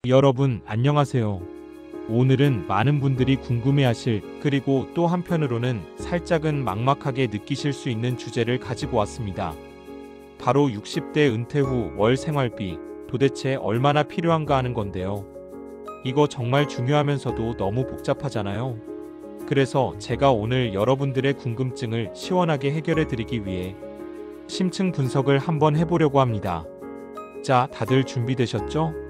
여러분, 안녕하세요. 오늘은 많은 분들이 궁금해하실, 그리고 또 한편으로는 살짝은 막막하게 느끼실 수 있는 주제를 가지고 왔습니다. 바로 60대 은퇴 후 월 생활비 도대체 얼마나 필요한가 하는 건데요. 이거 정말 중요하면서도 너무 복잡하잖아요. 그래서 제가 오늘 여러분들의 궁금증을 시원하게 해결해 드리기 위해 심층 분석을 한번 해보려고 합니다. 자, 다들 준비되셨죠?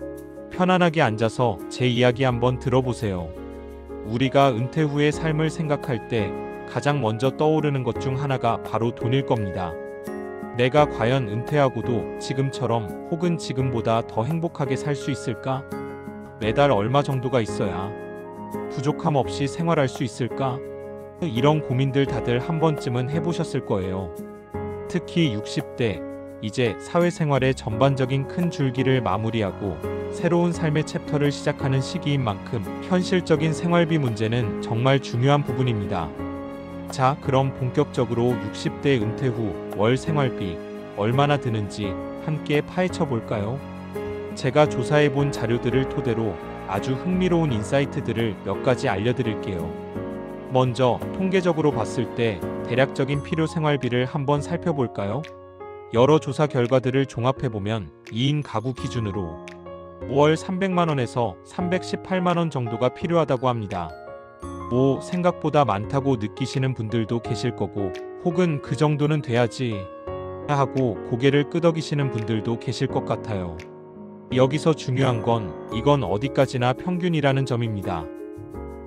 편안하게 앉아서 제 이야기 한번 들어보세요. 우리가 은퇴 후의 삶을 생각할 때 가장 먼저 떠오르는 것 중 하나가 바로 돈일 겁니다. 내가 과연 은퇴하고도 지금처럼 혹은 지금보다 더 행복하게 살 수 있을까? 매달 얼마 정도가 있어야 부족함 없이 생활할 수 있을까? 이런 고민들 다들 한 번쯤은 해보셨을 거예요. 특히 60대, 이제 사회생활의 전반적인 큰 줄기를 마무리하고 새로운 삶의 챕터를 시작하는 시기인 만큼 현실적인 생활비 문제는 정말 중요한 부분입니다. 자, 그럼 본격적으로 60대 은퇴 후 월 생활비 얼마나 드는지 함께 파헤쳐 볼까요? 제가 조사해본 자료들을 토대로 아주 흥미로운 인사이트들을 몇 가지 알려드릴게요. 먼저 통계적으로 봤을 때 대략적인 필요 생활비를 한번 살펴볼까요? 여러 조사 결과들을 종합해보면 2인 가구 기준으로 월 300만원에서 318만원 정도가 필요하다고 합니다. 생각보다 많다고 느끼시는 분들도 계실 거고, 혹은 그 정도는 돼야지 하고 고개를 끄덕이시는 분들도 계실 것 같아요. 여기서 중요한 건 이건 어디까지나 평균이라는 점입니다.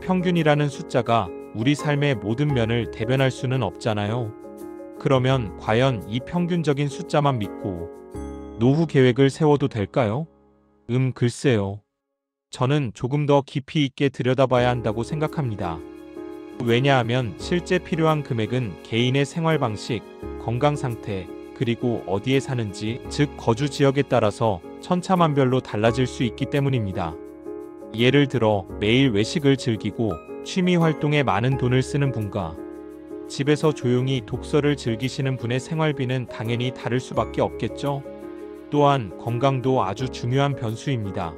평균이라는 숫자가 우리 삶의 모든 면을 대변할 수는 없잖아요. 그러면 과연 이 평균적인 숫자만 믿고 노후 계획을 세워도 될까요? 글쎄요. 저는 조금 더 깊이 있게 들여다봐야 한다고 생각합니다. 왜냐하면 실제 필요한 금액은 개인의 생활 방식, 건강 상태, 그리고 어디에 사는지, 즉 거주 지역에 따라서 천차만별로 달라질 수 있기 때문입니다. 예를 들어 매일 외식을 즐기고 취미 활동에 많은 돈을 쓰는 분과 집에서 조용히 독서를 즐기시는 분의 생활비는 당연히 다를 수밖에 없겠죠. 또한 건강도 아주 중요한 변수입니다.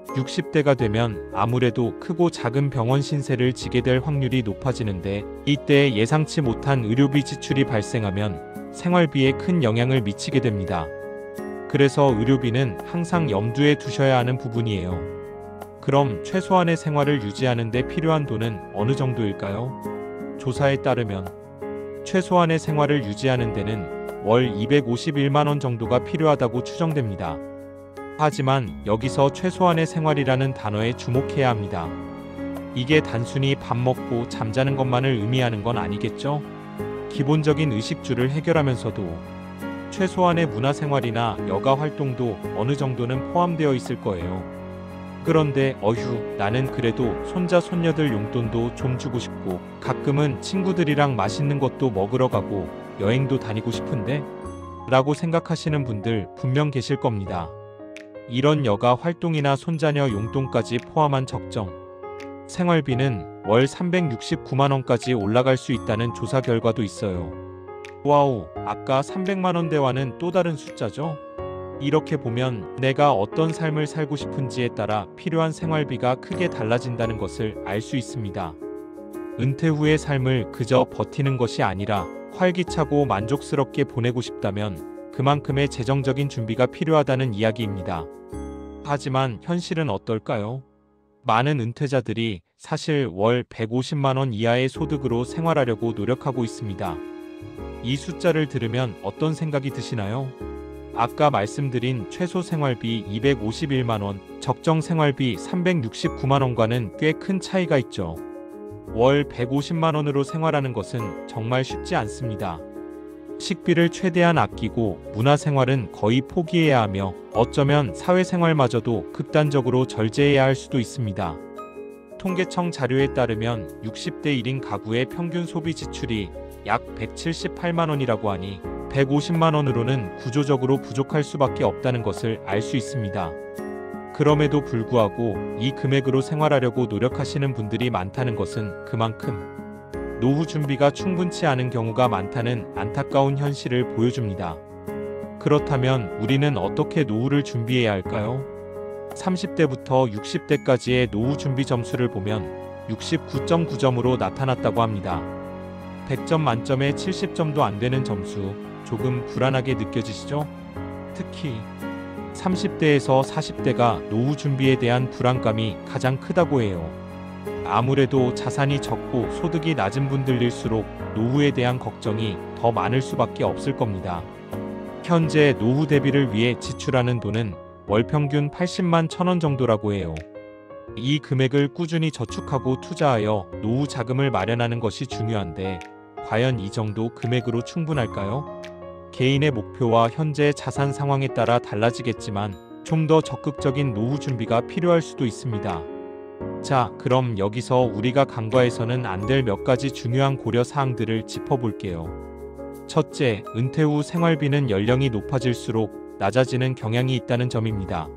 60대가 되면 아무래도 크고 작은 병원 신세를 지게 될 확률이 높아지는데, 이때 예상치 못한 의료비 지출이 발생하면 생활비에 큰 영향을 미치게 됩니다. 그래서 의료비는 항상 염두에 두셔야 하는 부분이에요. 그럼 최소한의 생활을 유지하는 데 필요한 돈은 어느 정도일까요? 조사에 따르면 최소한의 생활을 유지하는 데는 월 251만원 정도가 필요하다고 추정됩니다. 하지만 여기서 최소한의 생활이라는 단어에 주목해야 합니다. 이게 단순히 밥 먹고 잠자는 것만을 의미하는 건 아니겠죠? 기본적인 의식주를 해결하면서도 최소한의 문화생활이나 여가 활동도 어느 정도는 포함되어 있을 거예요. 그런데 나는 그래도 손자 손녀들 용돈도 좀 주고 싶고, 가끔은 친구들이랑 맛있는 것도 먹으러 가고 여행도 다니고 싶은데? 라고 생각하시는 분들 분명 계실 겁니다. 이런 여가 활동이나 손자녀 용돈까지 포함한 적정 생활비는 월 369만원까지 올라갈 수 있다는 조사 결과도 있어요. 와우, 아까 300만원대와는 또 다른 숫자죠? 이렇게 보면 내가 어떤 삶을 살고 싶은지에 따라 필요한 생활비가 크게 달라진다는 것을 알 수 있습니다. 은퇴 후의 삶을 그저 버티는 것이 아니라 활기차고 만족스럽게 보내고 싶다면 그만큼의 재정적인 준비가 필요하다는 이야기입니다. 하지만 현실은 어떨까요? 많은 은퇴자들이 사실 월 150만원 이하의 소득으로 생활하려고 노력하고 있습니다. 이 숫자를 들으면 어떤 생각이 드시나요? 아까 말씀드린 최소 생활비 251만원, 적정 생활비 369만원과는 꽤 큰 차이가 있죠. 월 150만원으로 생활하는 것은 정말 쉽지 않습니다. 식비를 최대한 아끼고 문화생활은 거의 포기해야 하며, 어쩌면 사회생활마저도 극단적으로 절제해야 할 수도 있습니다. 통계청 자료에 따르면 60대 1인 가구의 평균 소비 지출이 약 178만원이라고 하니 150만원으로는 구조적으로 부족할 수밖에 없다는 것을 알 수 있습니다. 그럼에도 불구하고 이 금액으로 생활하려고 노력하시는 분들이 많다는 것은 그만큼 노후 준비가 충분치 않은 경우가 많다는 안타까운 현실을 보여줍니다. 그렇다면 우리는 어떻게 노후를 준비해야 할까요? 30대부터 60대까지의 노후 준비 점수를 보면 69.9점으로 나타났다고 합니다. 100점 만점에 70점도 안 되는 점수, 조금 불안하게 느껴지시죠? 특히 30대에서 40대가 노후 준비에 대한 불안감이 가장 크다고 해요. 아무래도 자산이 적고 소득이 낮은 분들일수록 노후에 대한 걱정이 더 많을 수밖에 없을 겁니다. 현재 노후 대비를 위해 지출하는 돈은 월 평균 80만 1,000원 정도라고 해요. 이 금액을 꾸준히 저축하고 투자하여 노후 자금을 마련하는 것이 중요한데 과연 이 정도 금액으로 충분할까요? 개인의 목표와 현재 자산 상황에 따라 달라지겠지만 좀 더 적극적인 노후 준비가 필요할 수도 있습니다. 자, 그럼 여기서 우리가 간과해서는 안 될 몇 가지 중요한 고려 사항들을 짚어볼게요. 첫째, 은퇴 후 생활비는 연령이 높아질수록 낮아지는 경향이 있다는 점입니다.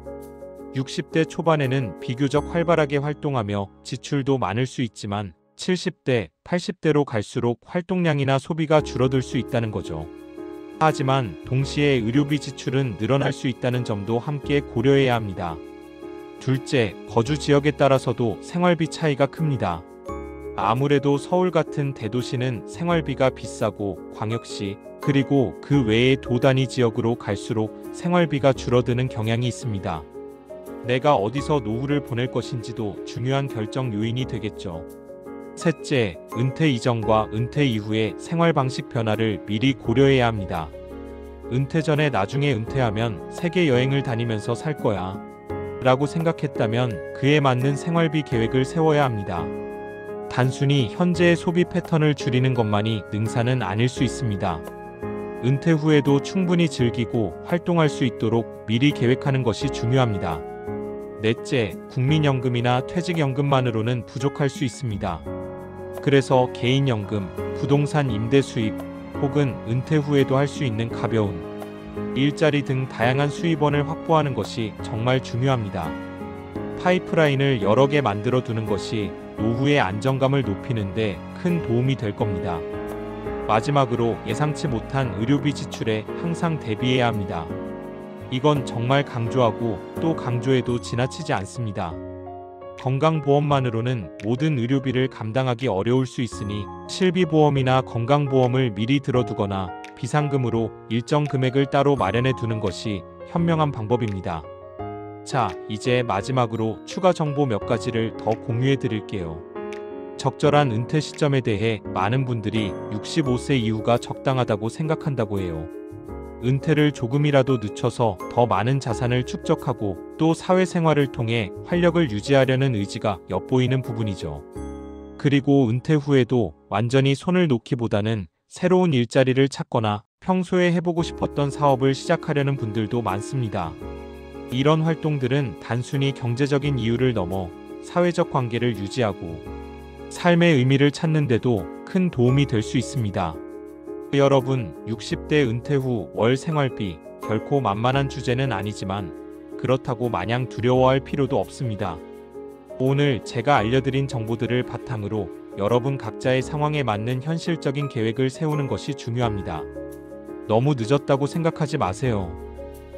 60대 초반에는 비교적 활발하게 활동하며 지출도 많을 수 있지만 70대, 80대로 갈수록 활동량이나 소비가 줄어들 수 있다는 거죠. 하지만 동시에 의료비 지출은 늘어날 수 있다는 점도 함께 고려해야 합니다. 둘째, 거주 지역에 따라서도 생활비 차이가 큽니다. 아무래도 서울 같은 대도시는 생활비가 비싸고 광역시, 그리고 그 외의 도단위 지역으로 갈수록 생활비가 줄어드는 경향이 있습니다. 내가 어디서 노후를 보낼 것인지도 중요한 결정 요인이 되겠죠. 셋째, 은퇴 이전과 은퇴 이후의 생활 방식 변화를 미리 고려해야 합니다. 은퇴 전에 나중에 은퇴하면 세계 여행을 다니면서 살 거야 라고 생각했다면 그에 맞는 생활비 계획을 세워야 합니다. 단순히 현재의 소비 패턴을 줄이는 것만이 능사는 아닐 수 있습니다. 은퇴 후에도 충분히 즐기고 활동할 수 있도록 미리 계획하는 것이 중요합니다. 넷째, 국민연금이나 퇴직연금만으로는 부족할 수 있습니다. 그래서 개인연금, 부동산 임대 수입, 혹은 은퇴 후에도 할 수 있는 가벼운 일자리 등 다양한 수입원을 확보하는 것이 정말 중요합니다. 파이프라인을 여러 개 만들어 두는 것이 노후의 안정감을 높이는 데 큰 도움이 될 겁니다. 마지막으로 예상치 못한 의료비 지출에 항상 대비해야 합니다. 이건 정말 강조하고 또 강조해도 지나치지 않습니다. 건강보험만으로는 모든 의료비를 감당하기 어려울 수 있으니 실비보험이나 건강보험을 미리 들어두거나 비상금으로 일정 금액을 따로 마련해 두는 것이 현명한 방법입니다. 자, 이제 마지막으로 추가 정보 몇 가지를 더 공유해 드릴게요. 적절한 은퇴 시점에 대해 많은 분들이 65세 이후가 적당하다고 생각한다고 해요. 은퇴를 조금이라도 늦춰서 더 많은 자산을 축적하고 또 사회생활을 통해 활력을 유지하려는 의지가 엿보이는 부분이죠. 그리고 은퇴 후에도 완전히 손을 놓기보다는 새로운 일자리를 찾거나 평소에 해보고 싶었던 사업을 시작하려는 분들도 많습니다. 이런 활동들은 단순히 경제적인 이유를 넘어 사회적 관계를 유지하고 삶의 의미를 찾는 데도 큰 도움이 될 수 있습니다. 여러분, 60대 은퇴 후 월 생활비 결코 만만한 주제는 아니지만 그렇다고 마냥 두려워할 필요도 없습니다. 오늘 제가 알려드린 정보들을 바탕으로 여러분 각자의 상황에 맞는 현실적인 계획을 세우는 것이 중요합니다. 너무 늦었다고 생각하지 마세요.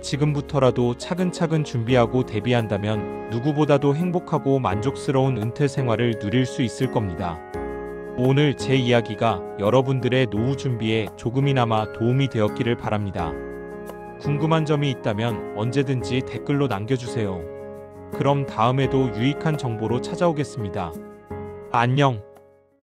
지금부터라도 차근차근 준비하고 대비한다면 누구보다도 행복하고 만족스러운 은퇴 생활을 누릴 수 있을 겁니다. 오늘 제 이야기가 여러분들의 노후 준비에 조금이나마 도움이 되었기를 바랍니다. 궁금한 점이 있다면 언제든지 댓글로 남겨주세요. 그럼 다음에도 유익한 정보로 찾아오겠습니다. 안녕.